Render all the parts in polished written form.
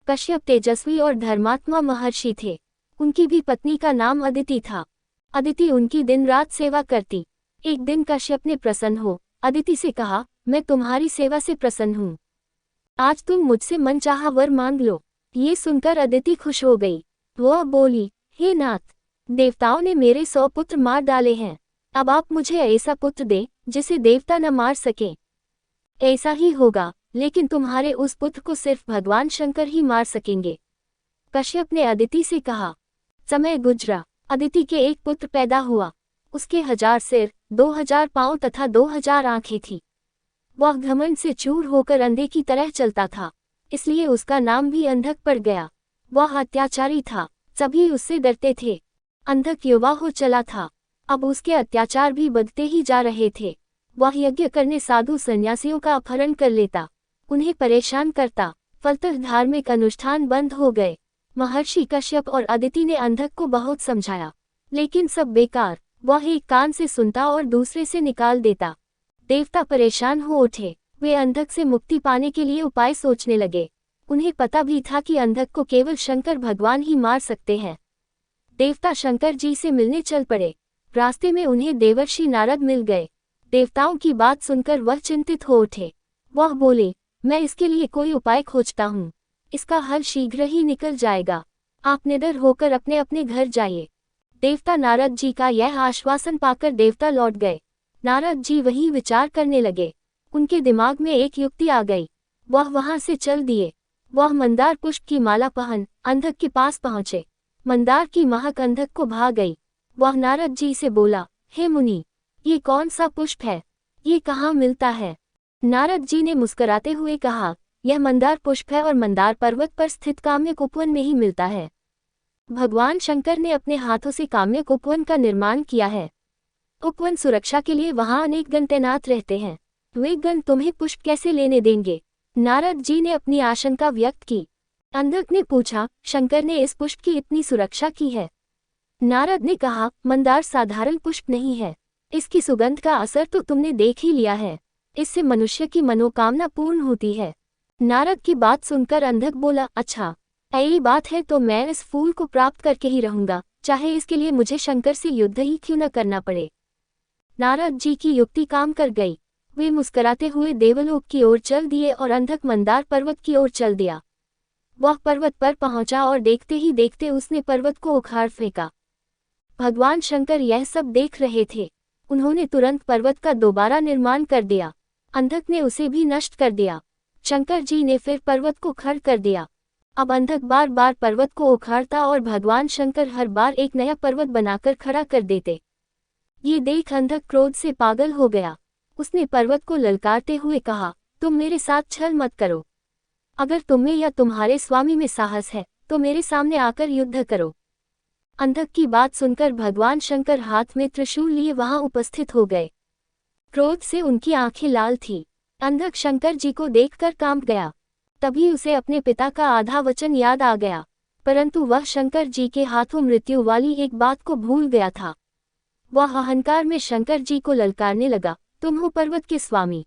कश्यप तेजस्वी और धर्मात्मा महर्षि थे। उनकी भी पत्नी का नाम अदिति था। अदिति उनकी दिन रात सेवा करती। एक दिन कश्यप ने प्रसन्न हो अदिति से कहा, मैं तुम्हारी सेवा से प्रसन्न हूँ। आज तुम मुझसे मनचाहा वर मांग लो। ये सुनकर अदिति खुश हो गई। वह बोली, हे नाथ, देवताओं ने मेरे 100 पुत्र मार डाले हैं। अब आप मुझे ऐसा पुत्र दे जिसे देवता न मार सके। ऐसा ही होगा, लेकिन तुम्हारे उस पुत्र को सिर्फ भगवान शंकर ही मार सकेंगे। कश्यप ने अदिति से कहा। समय गुजरा। अदिति के एक पुत्र पैदा हुआ। उसके 1000 सिर, 2000 पांव तथा 2000 आंखें थीं। वह घमंड से चूर होकर अंधे की तरह चलता था, इसलिए उसका नाम भी अंधक पड़ गया। वह अत्याचारी था, सभी उससे डरते थे। अंधक युवा हो चला था। अब उसके अत्याचार भी बढ़ते ही जा रहे थे। वह यज्ञ करने साधु सन्यासियों का अपहरण कर लेता, उन्हें परेशान करता। फलतः धार्मिक अनुष्ठान बंद हो गए। महर्षि कश्यप और अदिति ने अंधक को बहुत समझाया, लेकिन सब बेकार। वह एक कान से सुनता और दूसरे से निकाल देता। देवता परेशान हो उठे। वे अंधक से मुक्ति पाने के लिए उपाय सोचने लगे। उन्हें पता भी था कि अंधक को केवल शंकर भगवान ही मार सकते हैं। देवता शंकर जी से मिलने चल पड़े। रास्ते में उन्हें देवर्षि नारद मिल गए। देवताओं की बात सुनकर वह चिंतित हो उठे। वह बोले, मैं इसके लिए कोई उपाय खोजता हूँ। इसका हल शीघ्र ही निकल जाएगा। आप निडर होकर अपने अपने घर जाइए। देवता नारद जी का यह आश्वासन पाकर देवता लौट गए। नारद जी वही विचार करने लगे। उनके दिमाग में एक युक्ति आ गई। वह वहां से चल दिए। वह मंदार पुष्प की माला पहन अंधक के पास पहुंचे। मंदार की महक अंधक को भा गई। वह नारद जी से बोला, हे मुनि, ये कौन सा पुष्प है? ये कहाँ मिलता है? नारद जी ने मुस्कुराते हुए कहा, यह मंदार पुष्प है और मंदार पर्वत पर स्थित काम्यक उपवन में ही मिलता है। भगवान शंकर ने अपने हाथों से काम्यक उपवन का निर्माण किया है। उपवन सुरक्षा के लिए वहां अनेक गण तैनात रहते हैं। वे गण तुम्हें पुष्प कैसे लेने देंगे? नारद जी ने अपनी आशंका व्यक्त की। अंधक ने पूछा, शंकर ने इस पुष्प की इतनी सुरक्षा की है? नारद ने कहा, मंदार साधारण पुष्प नहीं है। इसकी सुगंध का असर तो तुमने देख ही लिया है। इससे मनुष्य की मनोकामना पूर्ण होती है। नारद की बात सुनकर अंधक बोला, अच्छा, यही बात है तो मैं इस फूल को प्राप्त करके ही रहूंगा, चाहे इसके लिए मुझे शंकर से युद्ध ही क्यों न करना पड़े। नारद जी की युक्ति काम कर गई। वे मुस्कुराते हुए देवलोक की ओर चल दिए और अंधक मंदार पर्वत की ओर चल दिया। वह पर्वत पर पहुंचा और देखते ही देखते उसने पर्वत को उखाड़ फेंका। भगवान शंकर यह सब देख रहे थे। उन्होंने तुरंत पर्वत का दोबारा निर्माण कर दिया। अंधक ने उसे भी नष्ट कर दिया। शंकर जी ने फिर पर्वत को खड़ कर दिया। अब अंधक बार बार पर्वत को उखाड़ता और भगवान शंकर हर बार एक नया पर्वत बनाकर खड़ा कर देते। ये देख अंधक क्रोध से पागल हो गया। उसने पर्वत को ललकारते हुए कहा, तुम मेरे साथ छल मत करो। अगर तुम्हें या तुम्हारे स्वामी में साहस है तो मेरे सामने आकर युद्ध करो। अंधक की बात सुनकर भगवान शंकर हाथ में त्रिशूल लिए वहां उपस्थित हो गए। क्रोध से उनकी आंखें लाल थीं। अंधक शंकर जी को देखकर कांप गया। तभी उसे अपने पिता का आधा वचन याद आ गया, परंतु वह शंकर जी के हाथों मृत्यु वाली एक बात को भूल गया था। वह अहंकार में शंकर जी को ललकारने लगा, तुम हो पर्वत के स्वामी,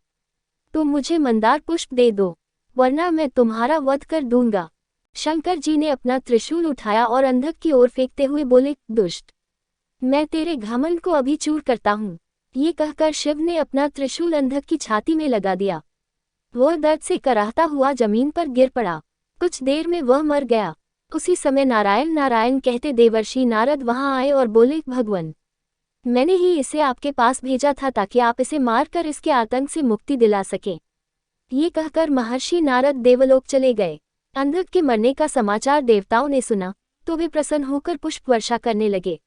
तुम मुझे मंदार पुष्प दे दो, वरना मैं तुम्हारा वध कर दूंगा। शंकर जी ने अपना त्रिशूल उठाया और अंधक की ओर फेंकते हुए बोले, दुष्ट, मैं तेरे घमंड को अभी चूर करता हूँ। ये कहकर शिव ने अपना त्रिशूल अंधक की छाती में लगा दिया। वह दर्द से कराहता हुआ जमीन पर गिर पड़ा। कुछ देर में वह मर गया। उसी समय नारायण नारायण कहते देवर्षि नारद वहां आए और बोले, भगवान, मैंने ही इसे आपके पास भेजा था ताकि आप इसे मारकर इसके आतंक से मुक्ति दिला सकें। ये कहकर महर्षि नारद देवलोक चले गए। अंधक के मरने का समाचार देवताओं ने सुना तो वे प्रसन्न होकर पुष्प वर्षा करने लगे।